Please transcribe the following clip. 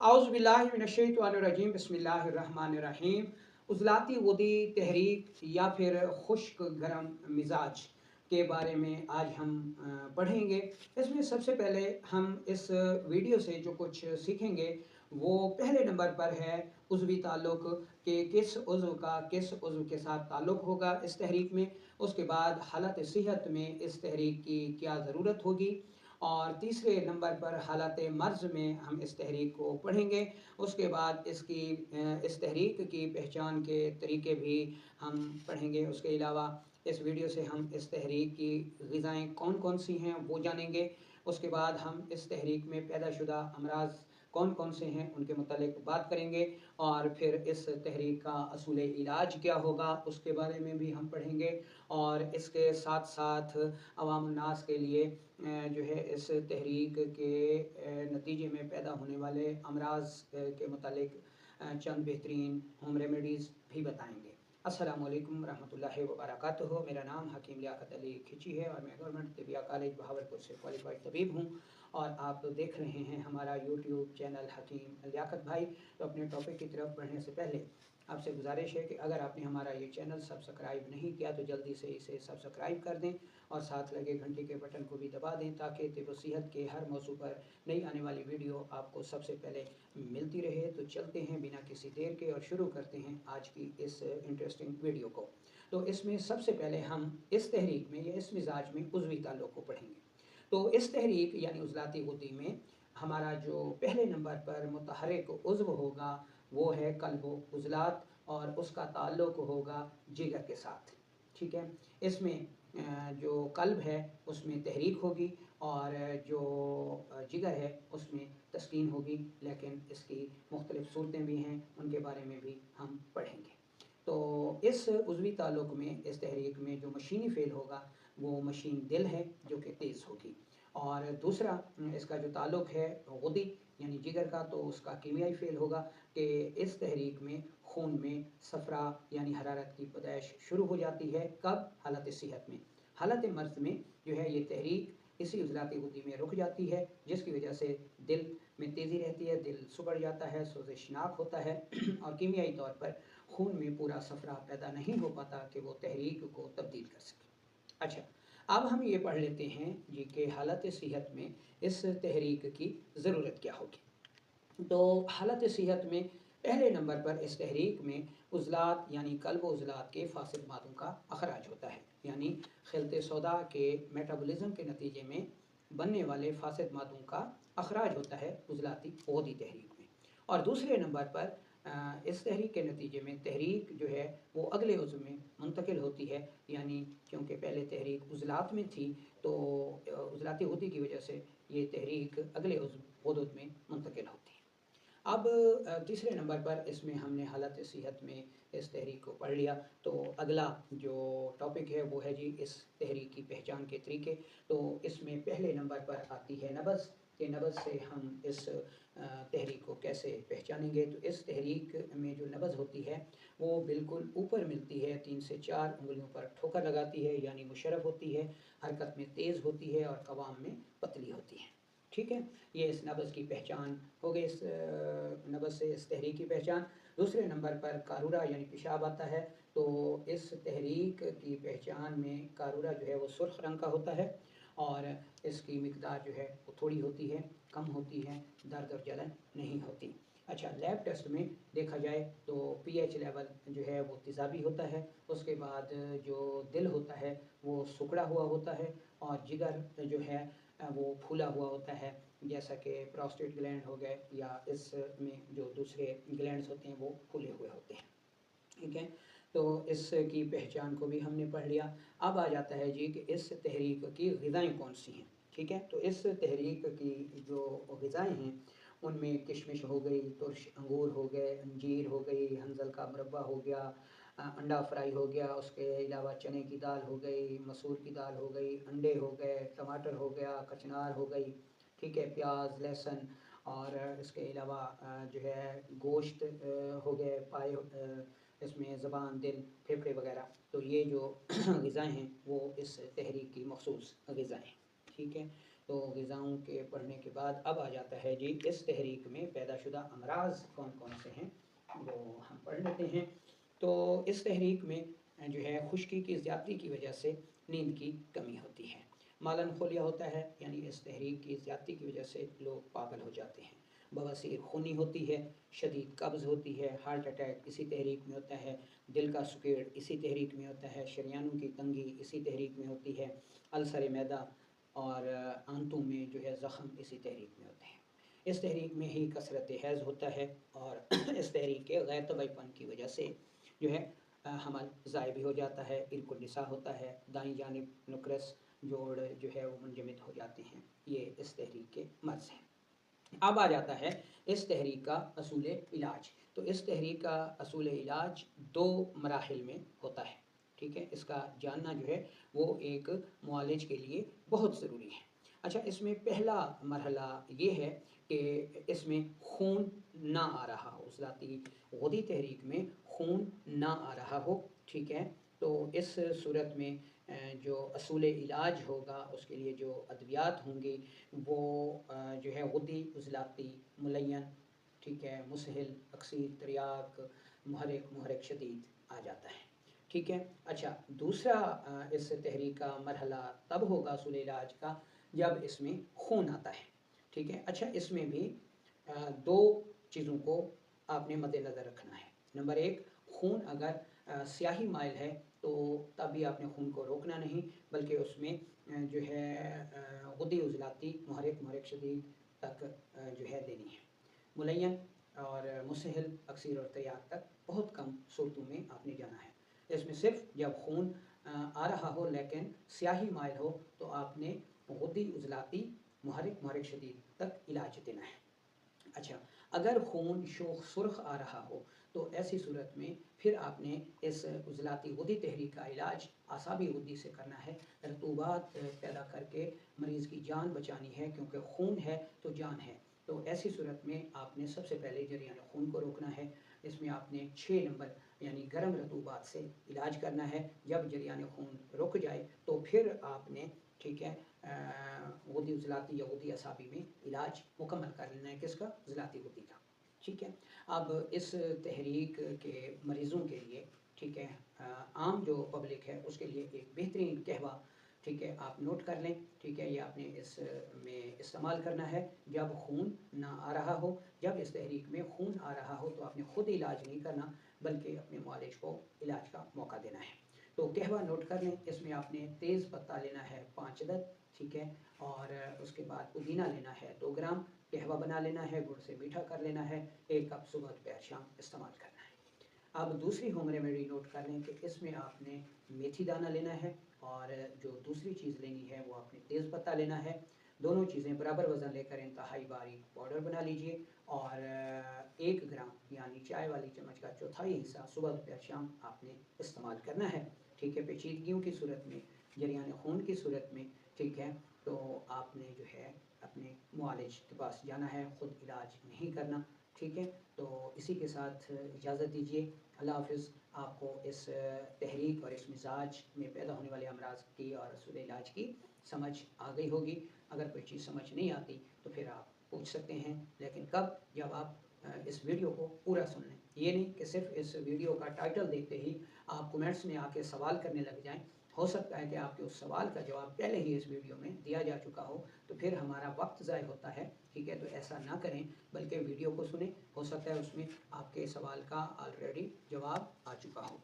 आउज़ुबिल्लाहिमिनश्शैतानिर्रजीम बिस्मिल्लाहिर्रहमानिर्रहीम। उज़लाती वदी तहरीक या फिर खुश्क गरम मिजाज के बारे में आज हम पढ़ेंगे। इसमें सबसे पहले हम इस वीडियो से जो कुछ सीखेंगे वो पहले नंबर पर है उज़वी ताल्लुक़ कि किस उज़्व का किस उज़्व के साथ ताल्लुक़ होगा इस तहरीक में। उसके बाद हालत सेहत में इस तहरीक की क्या ज़रूरत होगी, और तीसरे नंबर पर हालत मर्ज़ में हम इस तहरीक को पढ़ेंगे। उसके बाद इस तहरीक की पहचान के तरीके भी हम पढ़ेंगे। उसके अलावा इस वीडियो से हम इस तहरीक की ग़िज़ाएँ कौन कौन सी हैं वो जानेंगे। उसके बाद हम इस तहरीक में पैदा शुदा अमराज़ कौन कौन से हैं उनके मुतालिक बात करेंगे, और फिर इस तहरीक का असूल इलाज क्या होगा उसके बारे में भी हम पढ़ेंगे। और इसके साथ साथ अवाम उन्नास के लिए जो है इस तहरीक के नतीजे में पैदा होने वाले अमराज़ के मुतालिक चंद बेहतरीन होम रेमेडीज़ भी बताएंगे। अस्सलामु अलैकुम रहमतुल्लाहि व बरकातुहू। मेरा नाम हकीम लियाकत अली खिची है और मैं गवर्नमेंट तिबिया कॉलेज बहावलपुर से क्वालिफाइड तबीब हूँ, और आप देख रहे हैं हमारा यूट्यूब चैनल हकीम लियाकत भाई। तो अपने टॉपिक की तरफ बढ़ने से पहले आपसे गुजारिश है कि अगर आपने हमारा ये चैनल सब्सक्राइब नहीं किया तो जल्दी से इसे सब्सक्राइब कर दें और साथ लगे घंटे के बटन को भी दबा दें, ताकि तिब सेहत के हर मौजू पर नई आने वाली वीडियो आपको सबसे पहले मिलती रहे। तो चलते हैं बिना किसी देर के और शुरू करते हैं आज की इस इंटरेस्टिंग वीडियो को। तो इसमें सबसे पहले हम इस तहरीक में या इस मिजाज में उज़वी ताल्लुक़ को पढ़ेंगे। तो इस तहरीक यानी उज़लाती गुद्दी में हमारा जो पहले नंबर पर मुतहरिक उज़्व होगा वो है कल्ब उज़लात, और उसका ताल्लुक़ होगा जिगर के साथ। ठीक है, इसमें जो कल्ब है उसमें तहरीक होगी और जो जिगर है उसमें तस्कीन होगी, लेकिन इसकी मुख्तलिफ़ सूरतें भी हैं, उनके बारे में भी हम पढ़ेंगे। तो इस उज़वी ताल्लुक़ में इस तहरीक में जो मशीनी फ़ेल होगा वो मशीन दिल है जो कि तेज़ होगी। और दूसरा इसका जो ताल्लुक़ है गुदी यानी जिगर का, तो उसका कीमियाई फ़ेल होगा कि इस तहरीक में खून में सफ़रा यानी हरारत की पैदाइश शुरू हो जाती है। कब? हालत सेहत में। हालत मर्ज़ में जो है ये तहरीक इसी उज़लाती गुद्दी में रुक जाती है, जिसकी वजह से दिल में तेज़ी रहती है, दिल सुकड़ जाता है, सोज़िशनाक होता है और कीमियाई तौर पर खून में पूरा सफ़रा पैदा नहीं हो पाता कि वो तहरीक को तब्दील कर सके। अच्छा, अब हम ये पढ़ लेते हैं जी कि हालत सेहत में इस तहरीक की ज़रूरत क्या होगी। तो हालत सेहत में पहले नंबर पर इस तहरीक में उज़लात यानी कल्ब उज़लात के फासिद मादों का अखराज होता है, यानी खिलते सौदा के मेटाबॉलिज्म के नतीजे में बनने वाले फासिद मादों का अखराज होता है उज़लाती गुद्दी तहरीक में। और दूसरे नंबर पर इस तहरीक के नतीजे में तहरीक जो है वो अगले उज़्व में मुंतकिल होती है, यानी क्योंकि पहले तहरीक उज़लात में थी तो उज़लाती गुद्दी की वजह से ये तहरीक अगले उज़्व गुदुद में मुंतकिल होती है। अब तीसरे नंबर पर इसमें हमने हालत सेहत में इस तहरीक को पढ़ लिया। तो अगला जो टॉपिक है वो है जी इस तहरीक की पहचान के तरीके। तो इसमें पहले नंबर पर आती है नब्ज़, कि नब्ज़ से हम इस तहरीक को कैसे पहचानेंगे। तो इस तहरीक में जो नब्ज़ होती है वो बिल्कुल ऊपर मिलती है, 3 से 4 उंगलियों पर ठोकर लगाती है, यानी मुशर्रफ होती है, हरकत में तेज़ होती है और कवाम में पतली होती है। ठीक है, ये इस नब्ज़ की पहचान हो गई। इस नब्ज़ से इस तहरीक की पहचान। दूसरे नंबर पर कारूरा यानी पेशाब आता है। तो इस तहरीक की पहचान में कारूरा जो है वो सुर्ख रंग का होता है और इसकी मिकदार जो है वो थोड़ी होती है, कम होती है, दर्द और जलन नहीं होती। अच्छा, लैब टेस्ट में देखा जाए तो पीएच लेवल जो है वो तेज़ाबी होता है। उसके बाद जो दिल होता है वो सिकुड़ा हुआ होता है, और जिगर जो है वो फूला हुआ होता है, जैसा कि प्रोस्टेट ग्लैंड हो गए या इसमें जो दूसरे ग्लैंड्स होते हैं वो फूले हुए होते हैं। ठीक है, तो इसकी पहचान को भी हमने पढ़ लिया। अब आ जाता है जी कि इस तहरीक की ग़िज़ाएँ कौन सी हैं। ठीक है, तो इस तहरीक की जो ग़िज़ाएँ हैं उनमें किशमिश हो गई, तुर्श अंगूर हो गए, अंजीर हो गई, हंज़ल का मुरब्बा हो गया, अंडा फ्राई हो गया, उसके अलावा चने की दाल हो गई, मसूर की दाल हो गई, अंडे हो गए, टमाटर हो गया, कचनार हो गई। ठीक है, प्याज, लहसुन, और इसके अलावा जो है गोश्त हो गए, पाए इसमें ज़बान, दिल, फेफड़े वगैरह। तो ये जो ग़िज़ाएँ हैं वो इस तहरीक की मख़सूस ग़िज़ाएँ हैं। ठीक है, تو غذاؤں کے پڑھنے کے بعد اب آ جاتا ہے جی اس تحریک میں پیدا شدہ امراض کون کون سے ہیں وہ ہم پڑھ لیتے ہیں۔ تو اس تحریک میں جو ہے خشکی کی زیادتی کی وجہ سے نیند کی کمی ہوتی ہے، مالن خلیہ ہوتا ہے، یعنی اس تحریک کی زیادتی کی وجہ سے لوگ پاگل ہو جاتے ہیں، بواسیر خونی ہوتی ہے، شدید قبض ہوتی ہے، ہارٹ اٹیک اسی تحریک میں ہوتا ہے، دل کا سکیڑ اسی تحریک میں ہوتا ہے، شریانوں کی تنگی اسی تحریک میں ہوتی ہے، السر معدہ اور آنتوں میں جو ہے زخم اسی تحریک میں ہوتے ہیں۔ اس تحریک میں ہی کثرت حیض ہوتا ہے، اور اس تحریک کے غیر طبعی پن کی وجہ سے جو ہے حمل ضائع بھی ہو جاتا ہے، ارق النساء ہوتا ہے، دائیں جانب نکرس جوڑ جو ہے وہ منجمد ہو جاتے ہیں، یہ اس تحریک کے مرض ہیں۔ اب آ جاتا ہے اس تحریک کا اصول علاج۔ تو اس تحریک کا اصول علاج 2 مراحل میں ہوتا ہے، ٹھیک ہے، اس کا جاننا جو ہے وہ ایک معالج کے لیے بہت ضروری ہے۔ اچھا، اس میں پہلا مرحلہ یہ ہے کہ اس میں خون نہ آ رہا ہو، عضلاتی غدی تحریک میں خون نہ آ رہا ہو، ٹھیک ہے۔ تو اس صورت میں جو اصول علاج ہوگا، اس کے لیے جو ادویات ہوں گی وہ جو ہے غدی عضلاتی ملین، ٹھیک ہے، مسہل، اکسیر، تریاک، محرک شدید آ جاتا ہے، ٹھیک ہے۔ اچھا، دوسرا اس تحریک کا مرحلہ تب ہوگا اصول علاج کا جب اس میں خون آتا ہے، ٹھیک ہے۔ اچھا، اس میں بھی 2 چیزوں کو آپ نے مد نظر رکھنا ہے۔ نمبر 1، خون اگر سیاہی مائل ہے تو تب بھی آپ نے خون کو روکنا نہیں، بلکہ اس میں جو ہے غدی عضلاتی محرک شدید تک جو ہے دینی ہے۔ ملین اور مسہل، اکسیر اور تریاک تک بہت کم صورتوں میں آپ نے جانا ہے۔ اس میں صرف جب خون آ رہا ہو لیکن سیاہی مائل ہو تو آپ نے غدی عضلاتی محرک شدید تک علاج دینا ہے۔ اچھا، اگر خون شوخ سرخ آ رہا ہو تو ایسی صورت میں پھر آپ نے اس عضلاتی غدی تحریک کا علاج اعصابی غدی سے کرنا ہے، رطوبات پیدا کر کے مریض کی جان بچانی ہے، کیونکہ خون ہے تو جان ہے۔ تو ایسی صورت میں آپ نے سب سے پہلے جریان خون کو روکنا ہے۔ اس میں آپ نے 6 نمبر یعنی گرم رطوبات سے علاج کرنا ہے۔ جب جریان خون رک جائے تو پھر آپ نے، ٹھیک ہے، غدی عضلاتی یا غدی اعصابی میں علاج مکمل کر لینا ہے، کس کا؟ عضلاتی غدی کا، ٹھیک ہے۔ اب اس تحریک کے مریضوں کے لیے، ٹھیک ہے، عام جو پبلک ہے اس کے لیے ایک بہترین قہوہ، ٹھیک ہے، آپ نوٹ کر لیں، ٹھیک ہے، یہ آپ نے اس میں استعمال کرنا ہے جب خون نہ آ رہا ہو۔ جب اس تحریک میں خون آ رہا ہو تو آپ نے خود علاج نہیں کرنا بلکہ اپنے معالج کو علاج کا موقع دینا ہے۔ تو قہوہ نوٹ کر لیں، اس میں آپ نے تیز پتہ لینا ہے 5 عدد، ٹھیک ہے، اور اس کے بعد پودینہ لینا ہے 2 گرام، قہوہ بنا لینا ہے، گڑ سے میٹھا کر لینا ہے، 1 کپ صبح دوپہر شام استعمال کرنا ہے۔ اب دوسری ہوم ریمیڈی نوٹ کر لیں کہ اس میں آپ نے میتھی دانہ لینا ہے، اور جو دوسری چیز لینی ہے وہ آپ نے تیز پتہ لینا ہے۔ دونوں چیزیں برابر وزن لے کر انتہائی باریک پاؤڈر بنا لیجئے، اور 1 گرام یعنی چائے والی چمچ کا چوتھائی حصہ صبح دوپہر شام آپ نے استعمال کرنا ہے، ٹھیک ہے۔ پیچیدگیوں کی صورت میں، جریان خون کی صورت میں، ٹھیک ہے، تو آپ نے جو ہے اپنے معالج کے پاس جانا ہے، خود علاج نہیں کرنا، ٹھیک ہے۔ تو اسی کے ساتھ اجازت دیجیے، اللہ حافظ۔ آپ کو اس تحریک اور اس مزاج میں پیدا ہونے والے امراض کی اور اصول علاج کی سمجھ آ گئی ہوگی۔ اگر کوئی چیز سمجھ نہیں آتی تو پھر آپ پوچھ سکتے ہیں، لیکن کب؟ جب آپ اس ویڈیو کو پورا سن لیں۔ یہ نہیں کہ صرف اس ویڈیو کا ٹائٹل دیکھتے ہی آپ کومنٹس میں آ کے سوال کرنے لگ جائیں۔ ہو سکتا ہے کہ آپ کے اس سوال کا جواب پہلے ہی اس ویڈیو میں دیا جا چکا ہو، تو پھر ہمارا وقت ضائع ہوتا ہے، ٹھیک ہے۔ تو ایسا نہ کریں بلکہ ویڈیو کو سنیں، ہو سکتا ہے اس میں آپ کے سوال کا آلریڈی جواب آ چکا ہو۔